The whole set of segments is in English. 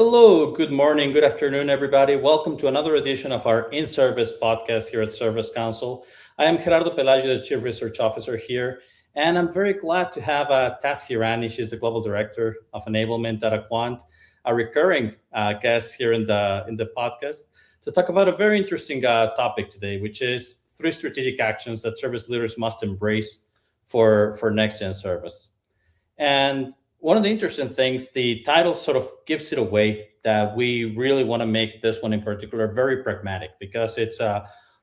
Hello, good morning, good afternoon, everybody. Welcome to another edition of our In-Service podcast here at Service Council. I am Gerardo Pelayo, the Chief Research Officer here, and I'm very glad to have Tas Hirani. She's the Global Director of Enablement at Aquant, a recurring guest here in the podcast to talk about a very interesting topic today, which is 3 strategic actions that service leaders must embrace for next-gen service. And one of the interesting things, the title sort of gives it away that we really want to make this one in particular very pragmatic, because it's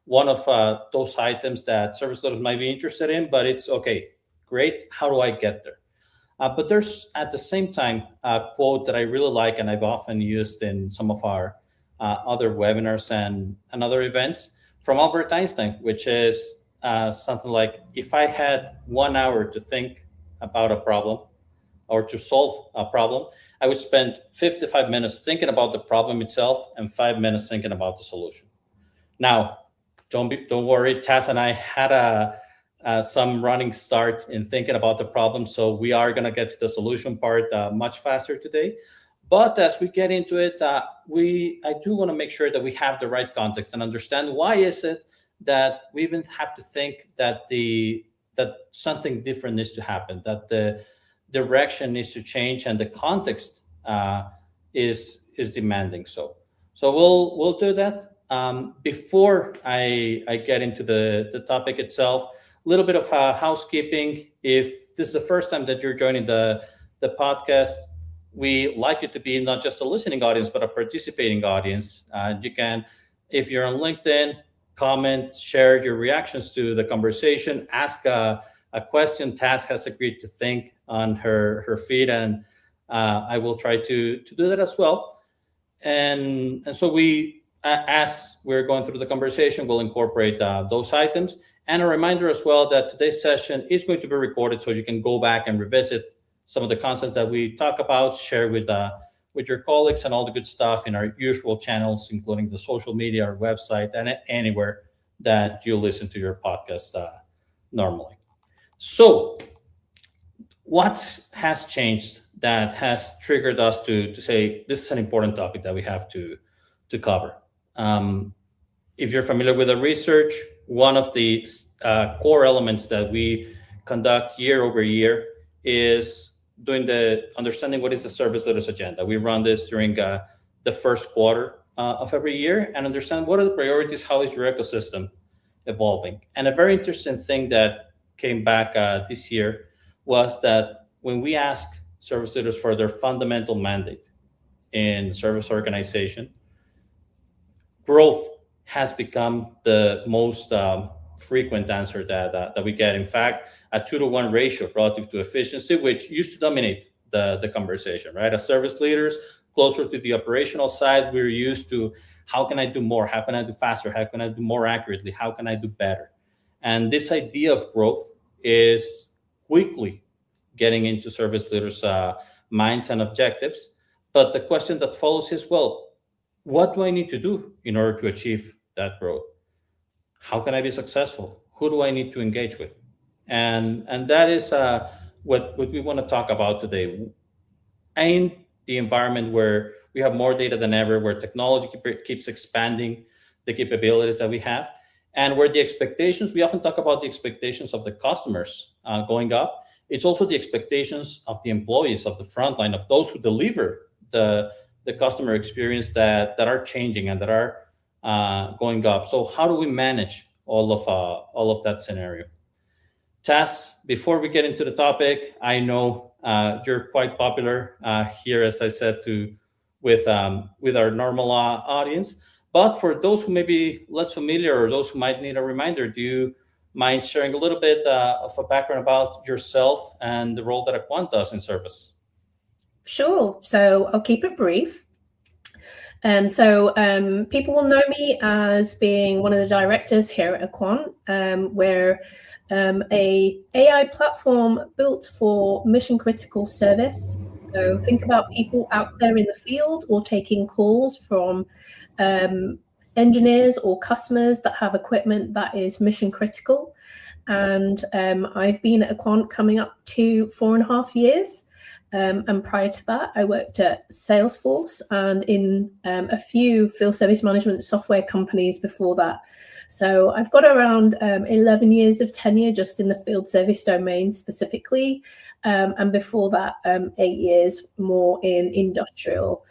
one of those items that service leaders might be interested in, but it's okay, great, how do I get there? But there's at the same time a quote that I really like and I've often used in some of our other webinars and other events from Albert Einstein, which is something like, if I had 1 hour to think about a problem or to solve a problem, I would spend 55 minutes thinking about the problem itself and 5 minutes thinking about the solution. Now, don't worry, Tas and I had some running start in thinking about the problem, so we are going to get to the solution part much faster today. But as we get into it, I do want to make sure that we have the right context and understand why is it that we even have to think that that something different needs to happen, that the direction needs to change and the context is demanding so we'll do that. Before I get into the topic itself, a little bit of housekeeping. If this is the first time that you're joining the podcast, we like you to be not just a listening audience but a participating audience. You can, if you're on LinkedIn, comment, share your reactions to the conversation, ask a question. Tas has agreed to think on her feed, and I will try to do that as well. And so we, as we're going through the conversation, we'll incorporate those items. And a reminder as well that today's session is going to be recorded, so you can go back and revisit some of the concepts that we talk about, share with your colleagues and all the good stuff in our usual channels, including the social media, our website, and anywhere that you listen to your podcast normally. So what has changed that has triggered us to say this is an important topic that we have to cover? If you're familiar with the research, one of the core elements that we conduct year over year is doing the understanding what is the service leaders agenda. We run this during the first quarter of every year and understand what are the priorities, how is your ecosystem evolving. And a very interesting thing that came back this year was that when we ask service leaders for their fundamental mandate in service organization, growth has become the most frequent answer that we get. In fact, a 2-to-1 ratio relative to efficiency, which used to dominate the conversation, right? As service leaders, closer to the operational side, we're used to how can I do more? How can I do faster? How can I do more accurately? How can I do better? And this idea of growth is quickly getting into service leaders' minds and objectives. But the question that follows is, well, what do I need to do in order to achieve that growth? How can I be successful? Who do I need to engage with? And that is what we want to talk about today. In the environment where we have more data than ever, where technology keeps expanding the capabilities that we have, and where the expectations, we often talk about the expectations of the customers going up. It's also the expectations of the employees, of the frontline, of those who deliver the customer experience that are changing and that are going up. So how do we manage all of that scenario? Tas, before we get into the topic, I know you're quite popular here, as I said, with our normal audience. But for those who may be less familiar or those who might need a reminder, do you mind sharing a little bit of a background about yourself and the role that Aquant does in service? Sure. So I'll keep it brief. People will know me as being one of the directors here at Aquant. We're a AI platform built for mission critical service. So think about people out there in the field or taking calls from engineers or customers that have equipment that is mission critical. And I've been at Aquant coming up to 4.5 years. And prior to that, I worked at Salesforce and in a few field service management software companies before that. So I've got around 11 years of tenure just in the field service domain specifically. And before that, 8 years more in industrial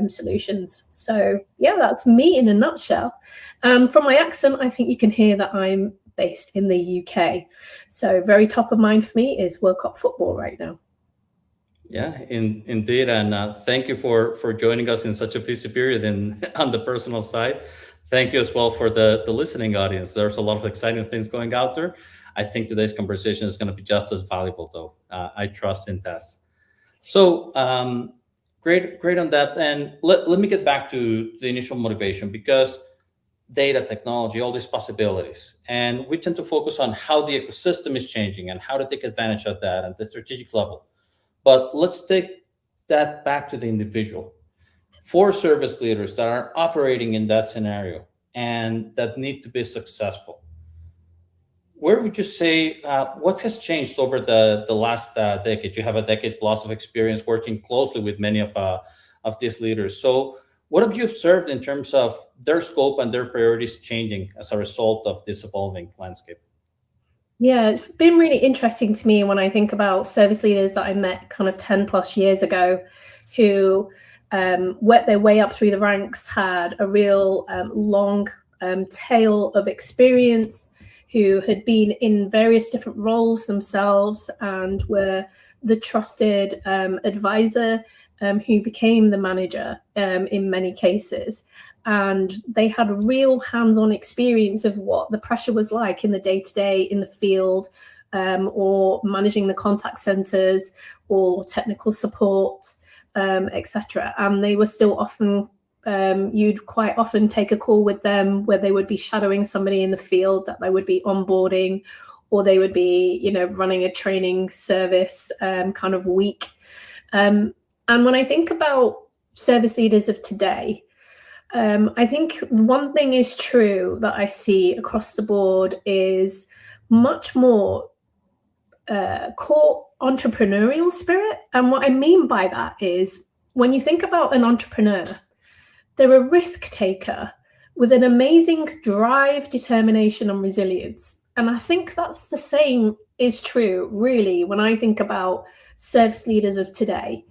solutions. So yeah, that's me in a nutshell. From my accent, I think you can hear that I'm based in the UK. So very top of mind for me is World Cup football right now. Yeah, indeed, and thank you for joining us in such a busy period and on the personal side. Thank you as well for the listening audience. There's a lot of exciting things going out there. I think today's conversation is going to be just as valuable, though. I trust in Tess. So great on that. And let me get back to the initial motivation because data technology, all these possibilities, and we tend to focus on how the ecosystem is changing and how to take advantage of that at the strategic level. But let's take that back to the individual. For service leaders that are operating in that scenario and that need to be successful, where would you say what has changed over the last decade? You have a decade plus of experience working closely with many of these leaders. So, what have you observed in terms of their scope and their priorities changing as a result of this evolving landscape? Yeah, it's been really interesting to me when I think about service leaders that I met kind of 10 plus years ago who worked their way up through the ranks, had a real long tail of experience, who had been in various different roles themselves and were the trusted advisor who became the manager in many cases. And they had real hands-on experience of what the pressure was like in the day-to-day in the field, or managing the contact centers or technical support, etc. And they were still often, you'd quite often take a call with them where they would be shadowing somebody in the field that they would be onboarding, or they would be, running a training service kind of week. And when I think about service leaders of today, I think one thing is true that I see across the board is much more core entrepreneurial spirit. And what I mean by that is when you think about an entrepreneur, they're a risk taker with an amazing drive, determination, and resilience. And I think that's the same is true, really, when I think about service leaders of today.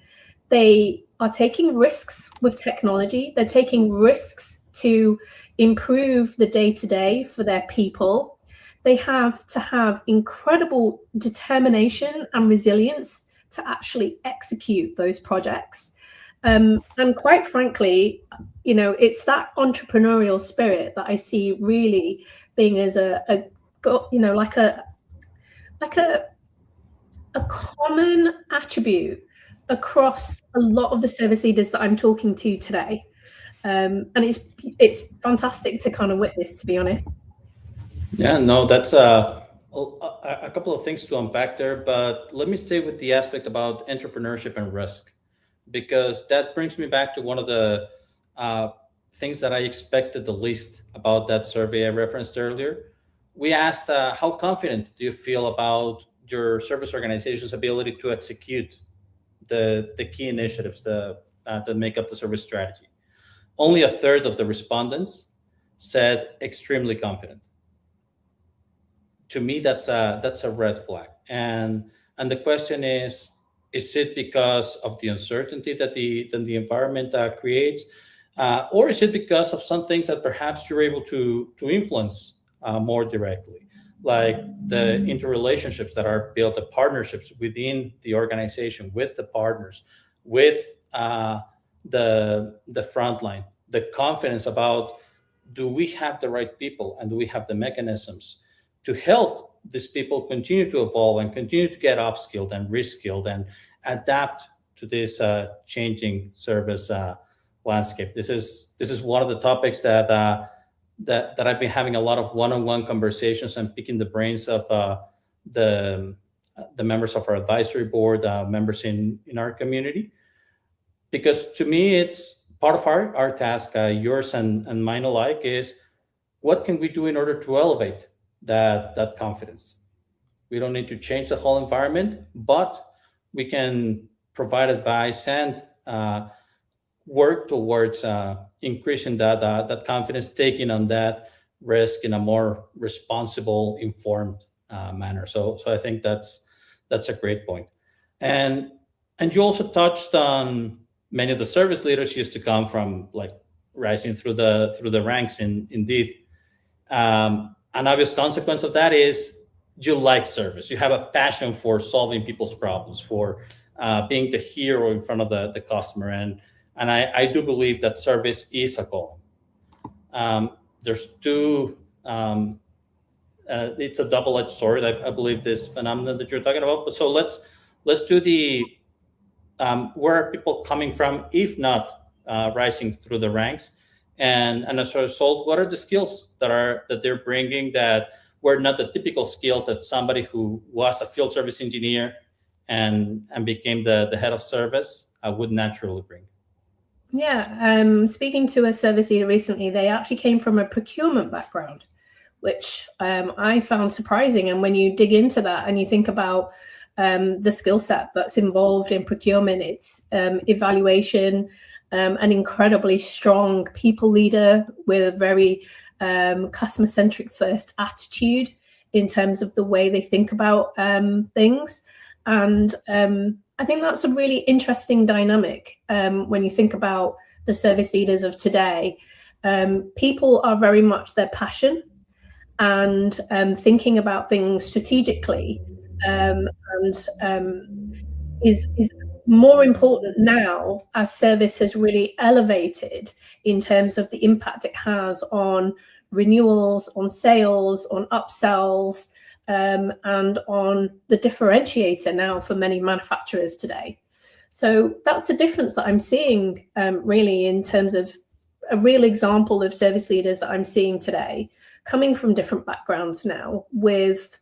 They are taking risks with technology. They're taking risks to improve the day-to-day for their people. They have to have incredible determination and resilience to actually execute those projects. And quite frankly, it's that entrepreneurial spirit that I see really being as like a common attribute across a lot of the service leaders that I'm talking to today. And it's fantastic to kind of witness, to be honest. Yeah, no, that's a couple of things to unpack there, but let me stay with the aspect about entrepreneurship and risk, because that brings me back to one of the uh, things that I expected the least about that survey I referenced earlier. We asked, how confident do you feel about your service organization's ability to execute the key initiatives that make up the service strategy? Only a third of the respondents said extremely confident. To me, that's a red flag. And the question is it because of the uncertainty that the environment creates, or is it because of some things that perhaps you're able to influence more directly, like the interrelationships that are built, the partnerships within the organization with the partners, with the front line, the confidence about, do we have the right people and do we have the mechanisms to help these people continue to evolve and continue to get upskilled and reskilled and adapt to this changing service landscape. This is one of the topics that I've been having a lot of one-on-one conversations and picking the brains of the members of our advisory board, members in our community, because to me it's part of our task, yours and mine alike, is what can we do in order to elevate that confidence. We don't need to change the whole environment, but we can provide advice and work towards increasing that confidence, taking on that risk in a more responsible, informed manner. So I think that's a great point. And you also touched on many of the service leaders used to come from like rising through the ranks. Indeed, an obvious consequence of that is you like service. You have a passion for solving people's problems, for being the hero in front of the customer. And I do believe that service is a calling. There's two, it's a double-edged sword, I believe, this phenomenon that you're talking about. But so let's do the, where are people coming from, if not rising through the ranks? And as a result, what are the skills that they're bringing that were not the typical skills that somebody who was a field service engineer and became the head of service would naturally bring? Yeah, speaking to a service leader recently, they actually came from a procurement background, which I found surprising. And when you dig into that and you think about the skill set that's involved in procurement, it's evaluation, an incredibly strong people leader with a very customer-centric first attitude in terms of the way they think about things. And I think that's a really interesting dynamic when you think about the service leaders of today. People are very much their passion and thinking about things strategically is more important now as service has really elevated in terms of the impact it has on renewals, on sales, on upsells, and on the differentiator now for many manufacturers today. So that's the difference that I'm seeing really in terms of a real example of service leaders that I'm seeing today coming from different backgrounds now with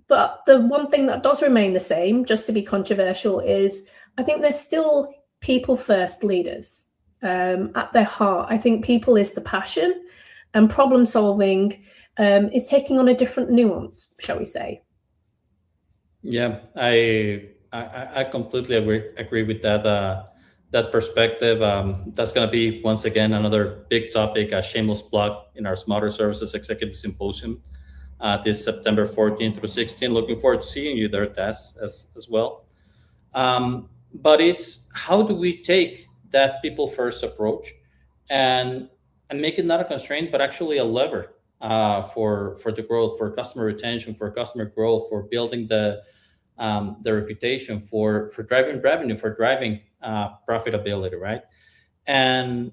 but the one thing that does remain the same, just to be controversial, is I think they're still people first leaders at their heart. I think people is the passion, and problem solving is taking on a different nuance, shall we say. Yeah, I completely agree with that perspective. That's going to be, once again, another big topic, a shameless plug in our Smarter Services Executive Symposium this September 14th through 16th. Looking forward to seeing you there, Tas, as well. But it's how do we take that people first approach and make it not a constraint, but actually a lever for the growth, for customer retention, for customer growth, for building the reputation, for driving revenue, for driving profitability, right? And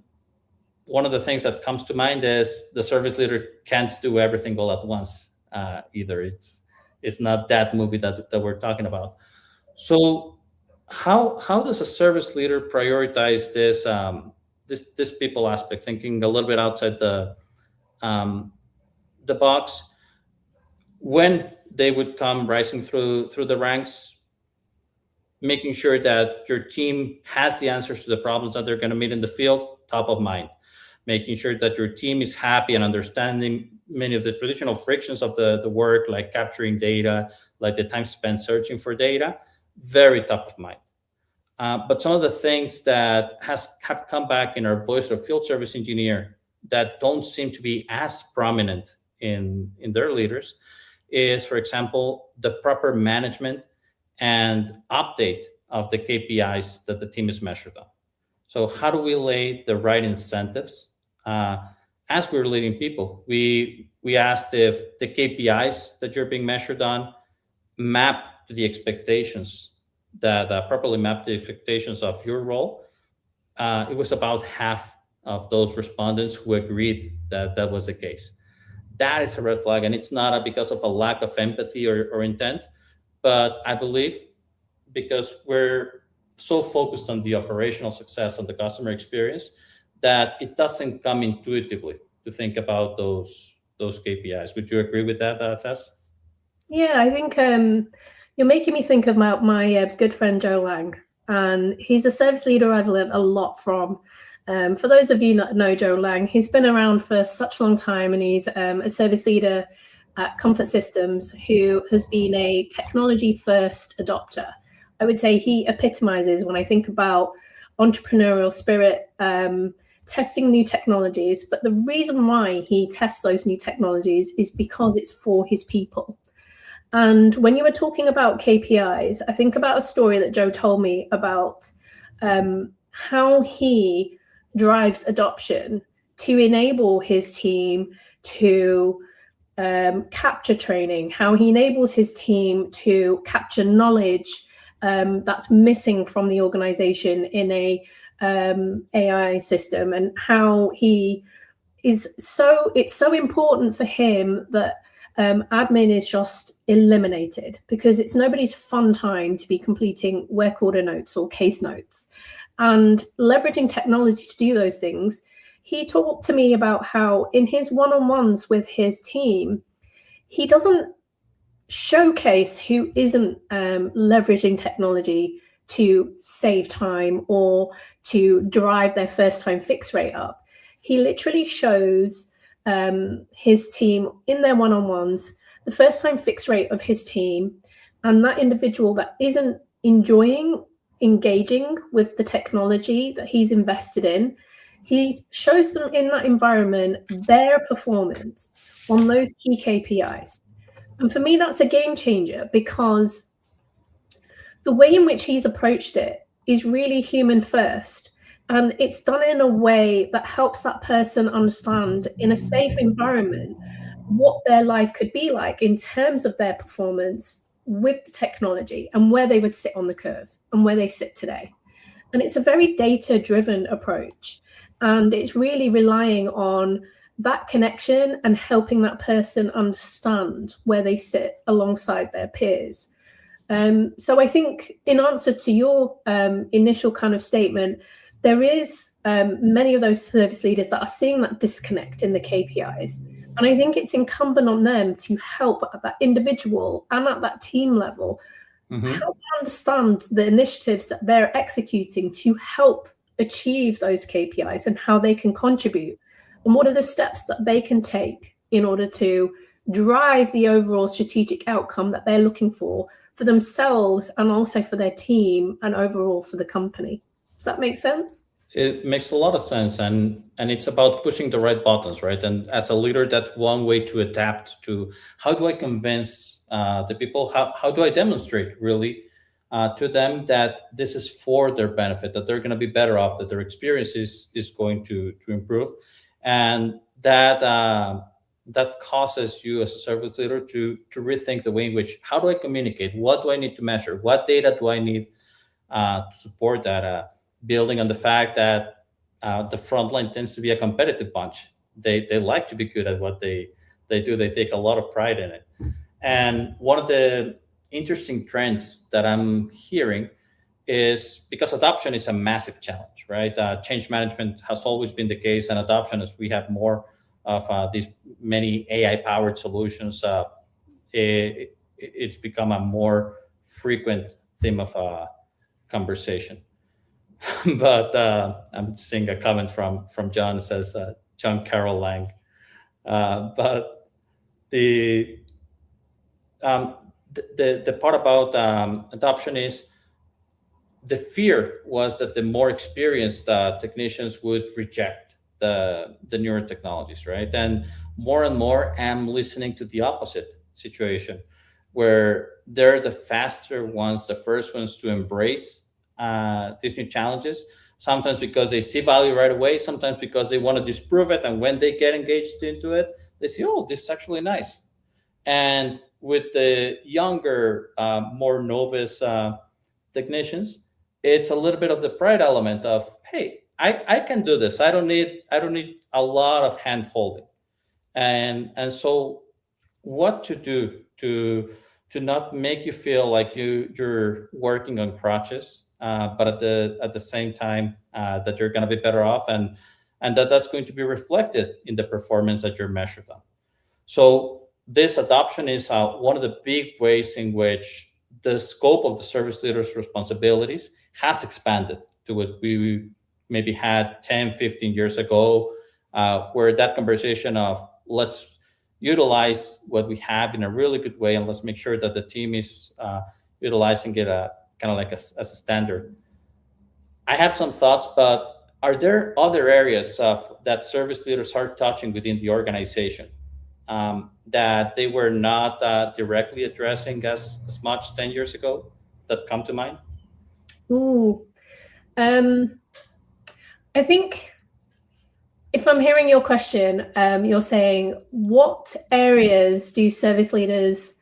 one of the things that comes to mind is the service leader can't do everything all at once either. It's not that movie that we're talking about. So how does a service leader prioritize this people aspect, thinking a little bit outside the box, when they would come rising through the ranks, making sure that your team has the answers to the problems that they're going to meet in the field top of mind, making sure that your team is happy and understanding many of the traditional frictions of the work, like capturing data, like the time spent searching for data, very top of mind. But some of the things that have come back in our voice of field service engineer that don't seem to be as prominent in their leaders is, for example, the proper management and update of the KPIs that the team is measured on. So how do we lay the right incentives? As we're leading people, we asked if the KPIs that you're being measured on map to the expectations, that properly map the expectations of your role. It was about half of those respondents who agreed that was the case. That is a red flag, and it's not because of a lack of empathy or intent, but I believe because we're so focused on the operational success of the customer experience that it doesn't come intuitively to think about those KPIs. Would you agree with that, Tess? Yeah, I think you're making me think about my good friend Joe Lang, and he's a service leader I've learned a lot from. For those of you that know Joe Lang, he's been around for such a long time, and he's a service leader at Comfort Systems who has been a technology first adopter I would say he epitomizes when I think about entrepreneurial spirit, testing new technologies. But the reason why he tests those new technologies is because it's for his people. And when you were talking about KPIs, I think about a story that Joe told me about how he drives adoption to enable his team to capture training, how he enables his team to capture knowledge that's missing from the organization in a AI system, and how he is it's so important for him that admin is just eliminated, because it's nobody's fun time to be completing work order notes or case notes. And leveraging technology to do those things, he talked to me about how in his one-on-ones with his team, he doesn't showcase who isn't leveraging technology to save time or to drive their first time fix rate up. He literally shows his team in their one-on-ones the first time fix rate of his team, and that individual that isn't enjoying engaging with the technology that he's invested in, he shows them in that environment their performance on those key KPIs. And for me, that's a game changer, because the way in which he's approached it is really human first. And it's done in a way that helps that person understand in a safe environment what their life could be like in terms of their performance with the technology and where they would sit on the curve and where they sit today. And it's a very data-driven approach. And it's really relying on that connection and helping that person understand where they sit alongside their peers. So I think in answer to your initial kind of statement, there is many of those service leaders that are seeing that disconnect in the KPIs. And I think it's incumbent on them to help at that individual and at that team level, help understand the initiatives that they're executing to help achieve those KPIs and how they can contribute, and what are the steps that they can take in order to drive the overall strategic outcome that they're looking for themselves and also for their team and overall for the company. Does that make sense? It makes a lot of sense, and it's about pushing the right buttons, right? And as a leader, that's one way to adapt to how do I convince the people, how do I demonstrate really to them that this is for their benefit, that they're going to be better off, that their experience is going to improve, and that that causes you as a service leader to rethink the way in which, how do I communicate, what do I need to measure, what data do I need to support that, building on the fact that the front line tends to be a competitive bunch. They like to be good at what they do. They take a lot of pride in it. And one of the interesting trends that I'm hearing is, because adoption is a massive challenge, right? Change management has always been the case, and adoption, as we have more of these many AI-powered solutions, it's become a more frequent theme of conversation. But I'm seeing a comment from John, says John Carroll Lang. But the part about adoption is, the fear was that the more experienced technicians would reject the newer technologies, right? And more I'm listening to the opposite situation, where they're the faster ones, the first ones to embrace these new challenges, sometimes because they see value right away, sometimes because they want to disprove it. And when they get engaged into it, they say, oh, this is actually nice. And with the younger, more novice technicians, it's a little bit of the pride element of, hey, I can do this. I don't need a lot of hand holding. And so what to do to not make you feel like you're working on crutches, but at the same time that you're going to be better off, and that's going to be reflected in the performance that you're measured on. So this adoption is one of the big ways in which the scope of the service leader's responsibilities has expanded to what we maybe had 10, 15 years ago, where that conversation of, let's utilize what we have in a really good way, and let's make sure that the team is utilizing it kind of like as a standard. I have some thoughts, but are there other areas of that service leaders are touching within the organization that they were not directly addressing as much 10 years ago that come to mind? Ooh, I think if I'm hearing your question, you're saying what areas do service leaders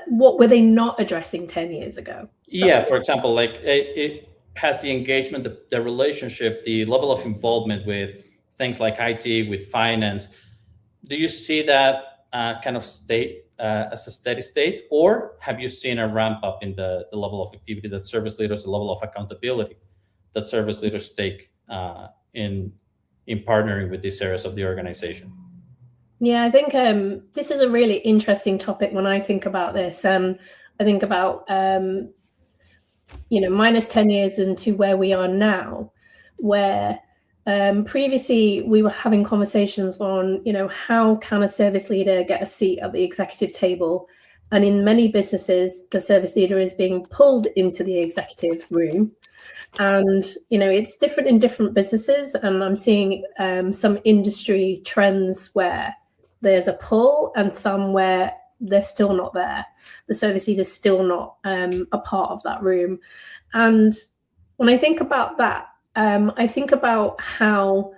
what were they not addressing 10 years ago? Yeah, for example, like it has the engagement, the relationship, the level of involvement with things like IT, with finance. Do you see that kind of state as a steady state, or have you seen a ramp up in the level of activity that service leaders, the level of accountability that service leaders take in partnering with these areas of the organization? Yeah, I think this is a really interesting topic when I think about this. I think about minus 10 years into where we are now, where previously we were having conversations on, how can a service leader get a seat at the executive table? And in many businesses, the service leader is being pulled into the executive room. And, it's different in different businesses. And I'm seeing some industry trends where there's a pull and some where they're still not there. The service leader is still not a part of that room. And when I think about that, I think about how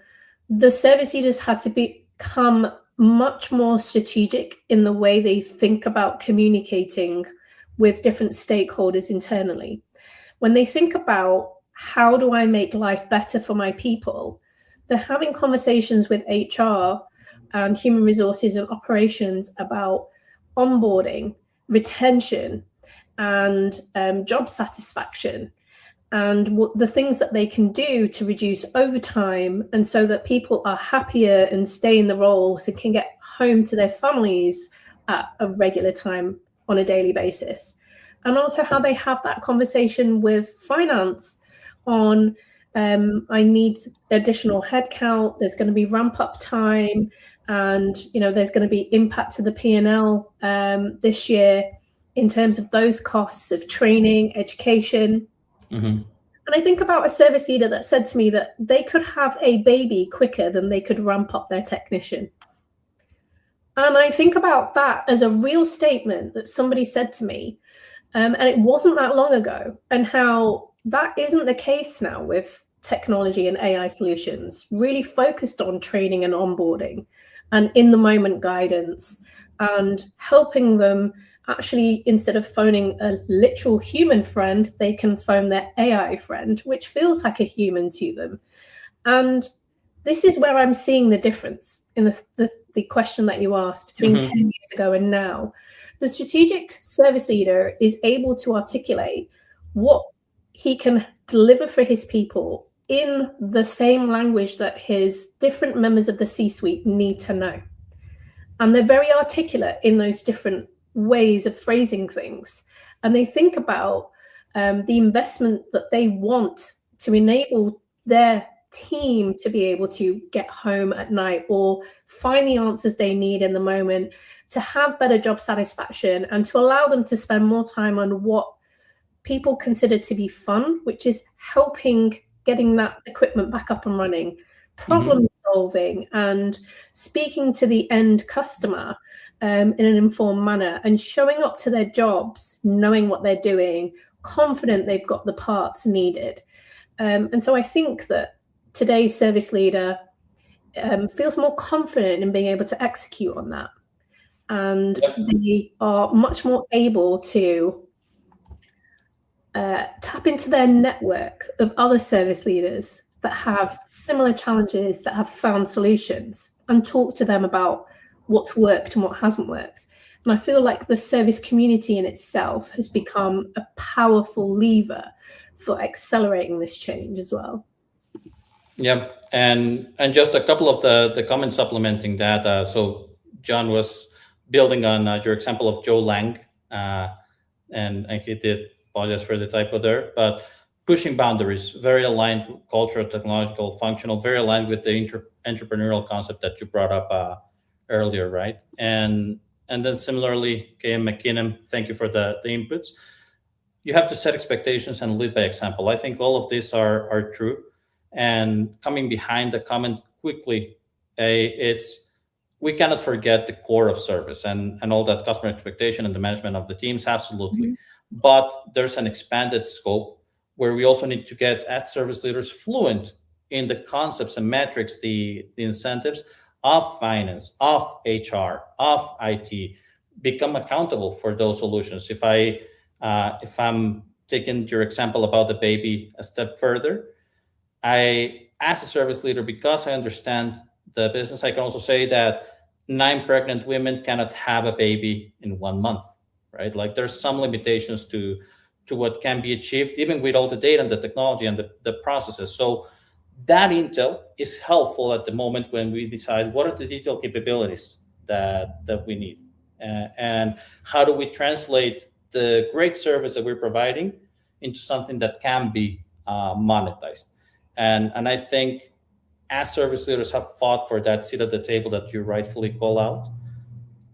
the service leaders had to become much more strategic in the way they think about communicating with different stakeholders internally. When they think about how do I make life better for my people, they're having conversations with HR and human resources and operations about onboarding, retention, and job satisfaction, and the things that they can do to reduce overtime, and so that people are happier and stay in the roles and can get home to their families at a regular time on a daily basis. And also how they have that conversation with finance on I need additional headcount, there's going to be ramp up time, and there's going to be impact to the P&L this year in terms of those costs of training, education. Mm-hmm. And I think about a service leader that said to me that they could have a baby quicker than they could ramp up their technician. And I think about that as a real statement that somebody said to me, and it wasn't that long ago, and how that isn't the case now with technology and AI solutions, really focused on training and onboarding and in the moment guidance and helping them actually, instead of phoning a literal human friend, they can phone their AI friend, which feels like a human to them. And this is where I'm seeing the difference in the question that you asked between 10 years ago and now. The strategic service leader is able to articulate what he can deliver for his people in the same language that his different members of the C-suite need to know. And they're very articulate in those different ways of phrasing things. And they think about the investment that they want to enable their team to be able to get home at night or find the answers they need in the moment, to have better job satisfaction, and to allow them to spend more time on what people consider to be fun, which is helping getting that equipment back up and running, problem solving, and speaking to the end customer in an informed manner, and showing up to their jobs, knowing what they're doing, confident they've got the parts needed. And so I think that today's service leader feels more confident in being able to execute on that. And they are much more able to tap into their network of other service leaders that have similar challenges, that have found solutions, and talk to them about what's worked and what hasn't worked. And I feel like the service community in itself has become a powerful lever for accelerating this change as well. Yeah, and just a couple of the comments supplementing that. So John was building on your example of Joe Lang, and he did, apologize for the typo there, but pushing boundaries, very aligned with cultural, technological, functional, very aligned with the entrepreneurial concept that you brought up earlier, right? And then similarly, KM McKinnon, thank you for the inputs. you have to set expectations and lead by example. I think all of these are true. And coming behind the comment quickly, it's we cannot forget the core of service and all that customer expectation and the management of the teams, absolutely. Mm-hmm. But there's an expanded scope where we also need to get ad service leaders fluent in the concepts and metrics, the incentives of finance, of HR, of IT, become accountable for those solutions. If I'm taking your example about the baby a step further, as a service leader, because I understand the business, I can also say that 9 pregnant women cannot have a baby in 1 month, right? Like there's some limitations to what can be achieved, even with all the data and the technology and the processes. So that intel is helpful at the moment when we decide what are the digital capabilities that we need, and how do we translate the great service that we're providing into something that can be monetized. And I think as service leaders have fought for that seat at the table that you rightfully call out,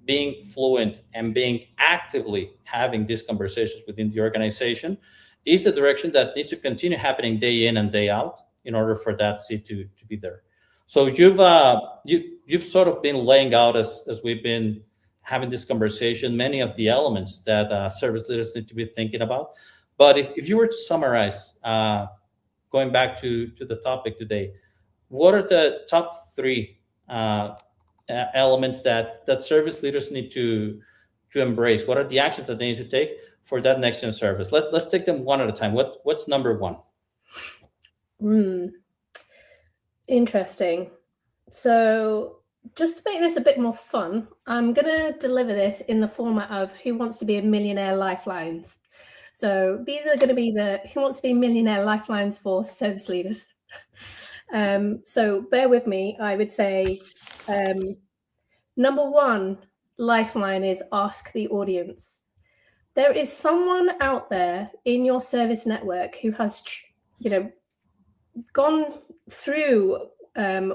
being fluent and being actively having these conversations within the organization is the direction that needs to continue happening day in and day out in order for that seat to be there. So you've sort of been laying out as we've been having this conversation many of the elements that service leaders need to be thinking about. But if you were to summarize, going back to the topic today, what are the top 3 elements that service leaders need to embrace? What are the actions that they need to take for that next gen service? Let's take them one at a time. What's number 1? Interesting. So just to make this a bit more fun, I'm going to deliver this in the format of Who Wants to Be a Millionaire Lifelines. So these are going to be the Who Wants to Be a Millionaire Lifelines for service leaders. So bear with me. I would say number 1 lifeline is ask the audience. There is someone out there in your service network who has, gone through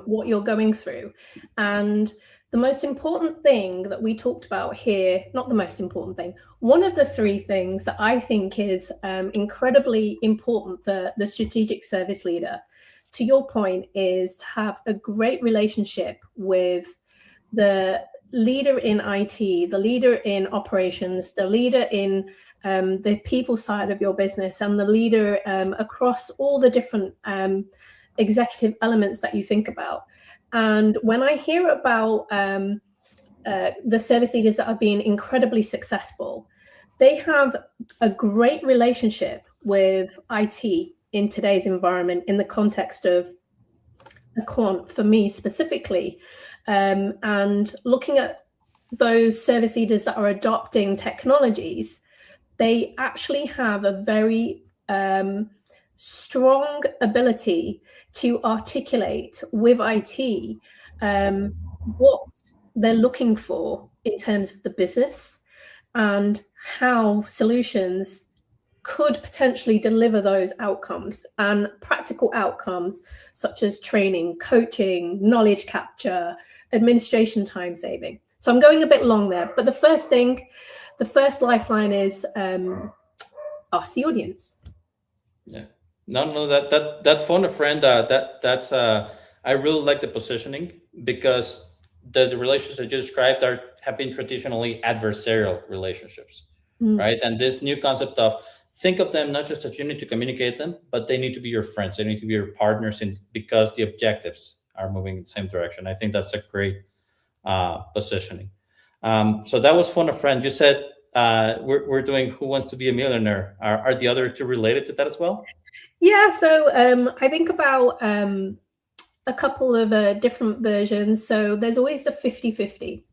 what you're going through. And the most important thing that we talked about here, not the most important thing, one of the 3 things that I think is incredibly important for the strategic service leader, to your point, is to have a great relationship with the leader in IT, the leader in operations, the leader in the people side of your business, and the leader across all the different executive elements that you think about. And when I hear about the service leaders that have been incredibly successful, they have a great relationship with IT in today's environment in the context of Aquant, for me specifically. And looking at those service leaders that are adopting technologies, they actually have a very strong ability to articulate with IT what they're looking for in terms of the business and how solutions could potentially deliver those outcomes and practical outcomes such as training, coaching, knowledge capture, administration time saving. So I'm going a bit long there, but the first lifeline is ask the audience. Yeah. No, that phone a friend, that's I really like the positioning, because the relationships that you described have been traditionally adversarial relationships, right? And this new concept of think of them not just that you need to communicate them, but they need to be your friends, they need to be your partners, because the objectives are moving in the same direction. I think that's a great positioning. So that was phone a friend. You said we're doing Who Wants to Be a Millionaire. Are the other 2 related to that as well? Yeah, so I think about a couple of different versions. So there's always a 50-50.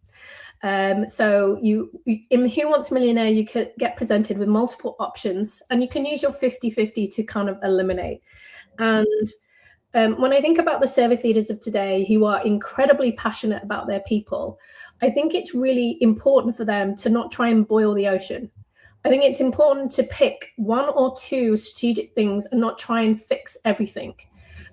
So in Who Wants Millionaire, you can get presented with multiple options, and you can use your 50-50 to kind of eliminate. And when I think about the service leaders of today who are incredibly passionate about their people, I think it's really important for them to not try and boil the ocean. I think it's important to pick 1 or 2 strategic things and not try and fix everything.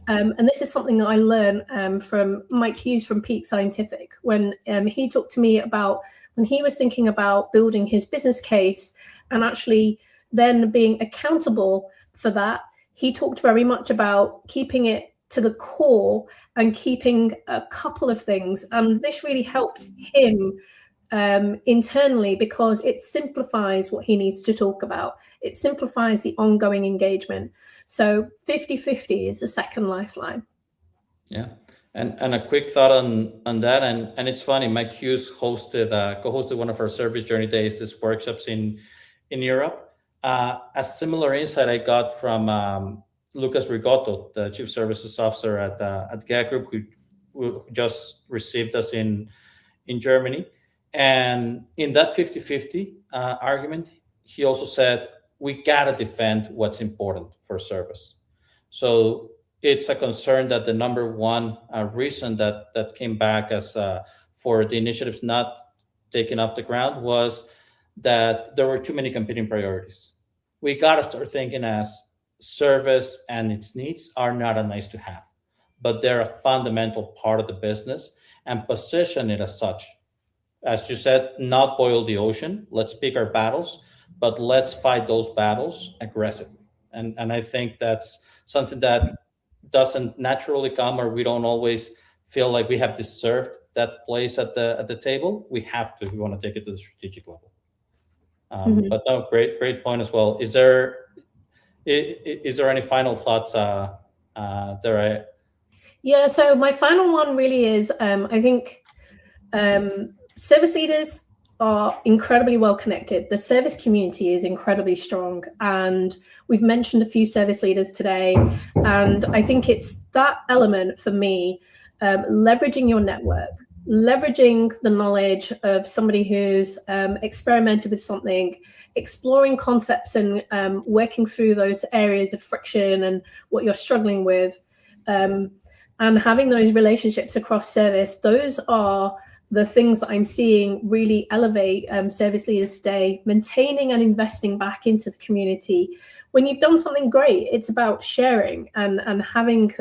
And this is something that I learned from Mike Hughes from Peak Scientific, when he talked to me about when he was thinking about building his business case and actually then being accountable for that, he talked very much about keeping it to the core and keeping a couple of things. And this really helped him internally, because it simplifies what he needs to talk about. It simplifies the ongoing engagement. So 50-50 is a second lifeline. Yeah. And a quick thought on that, and it's funny. Mike Hughes co-hosted one of our service journey days, this workshops in Europe. A similar insight I got from Lucas Rigotto, the Chief Services Officer at GAG Group, who just received us in Germany. And in that 50-50 argument, he also said, we gotta defend what's important for service. So it's a concern that the number one reason that came back as for the initiatives not taken off the ground was that there were too many competing priorities. We got to start thinking as service and its needs are not a nice to have, but they're a fundamental part of the business, and position it as such. As you said, not boil the ocean. Let's pick our battles, but let's fight those battles aggressively. And I think that's something that doesn't naturally come, or we don't always feel like we have deserved that place at the table. We have to if we want to take it to the strategic level. But no, great point as well. Is there any final thoughts there? Yeah, so my final one really is, I think service leaders are incredibly well connected. The service community is incredibly strong, and we've mentioned a few service leaders today, and I think it's that element for me, leveraging your network, leveraging the knowledge of somebody who's experimented with something, exploring concepts and working through those areas of friction and what you're struggling with, and having those relationships across service. Those are the things that I'm seeing really elevate service leaders today, maintaining and investing back into the community. When you've done something great, it's about sharing and having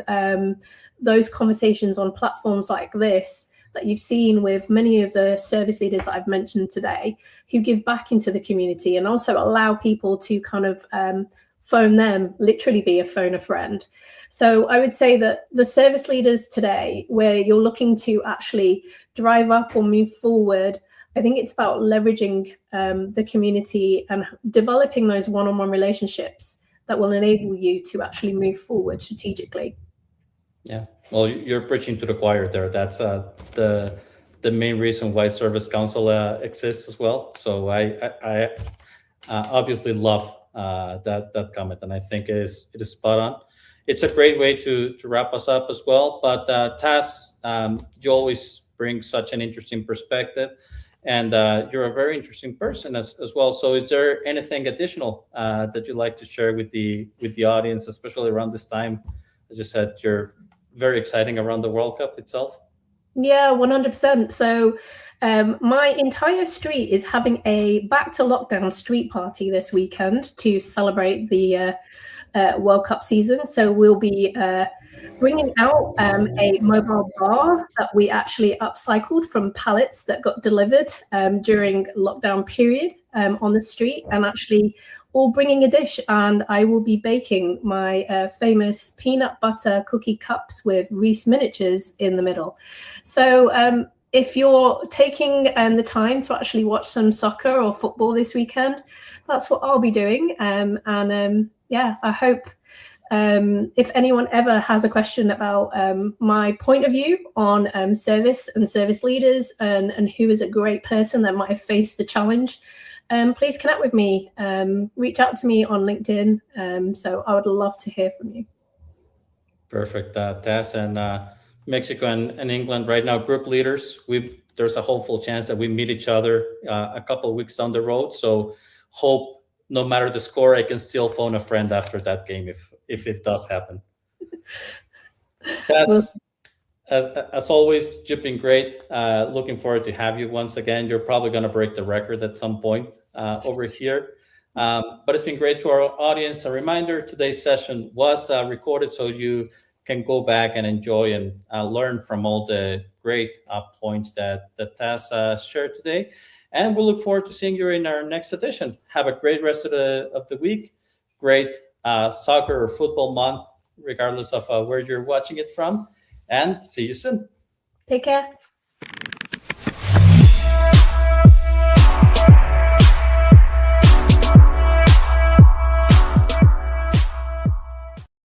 those conversations on platforms like this that you've seen with many of the service leaders that I've mentioned today, who give back into the community and also allow people to kind of phone them, literally be a phone a friend. So I would say that the service leaders today, where you're looking to actually drive up or move forward, I think it's about leveraging the community and developing those one-on-one relationships that will enable you to actually move forward strategically. Yeah, well, you're preaching to the choir there. That's the main reason why Service Council exists as well. So I obviously love that comment, and I think it is spot on. It's a great way to wrap us up as well. But Tas, you always bring such an interesting perspective, and you're a very interesting person as well. So is there anything additional that you'd like to share with the audience, especially around this time? As you said, you're very exciting around the World Cup itself. Yeah, 100%. So my entire street is having a back to lockdown street party this weekend to celebrate the World Cup season. So we'll be bringing out a mobile bar that we actually upcycled from pallets that got delivered during lockdown period on the street, and actually all bringing a dish. And I will be baking my famous peanut butter cookie cups with Reese miniatures in the middle. So if you're taking the time to actually watch some soccer or football this weekend, that's what I'll be doing. Yeah, I hope if anyone ever has a question about my point of view on service and service leaders and who is a great person that might have faced the challenge, please connect with me, reach out to me on LinkedIn. So I would love to hear from you. Perfect. Tas, and Mexico and England right now, group leaders, there's a hopeful chance that we meet each other a couple of weeks down the road. So hope no matter the score, I can still phone a friend after that game if it does happen. Tas, as always, you've been great. Looking forward to have you once again. You're probably going to break the record at some point over here. But it's been great to our audience. A reminder, today's session was recorded, so you can go back and enjoy and learn from all the great points that Tas shared today. And we'll look forward to seeing you in our next edition. Have a great rest of the week. Great soccer or football month, regardless of where you're watching it from. And see you soon. Take care.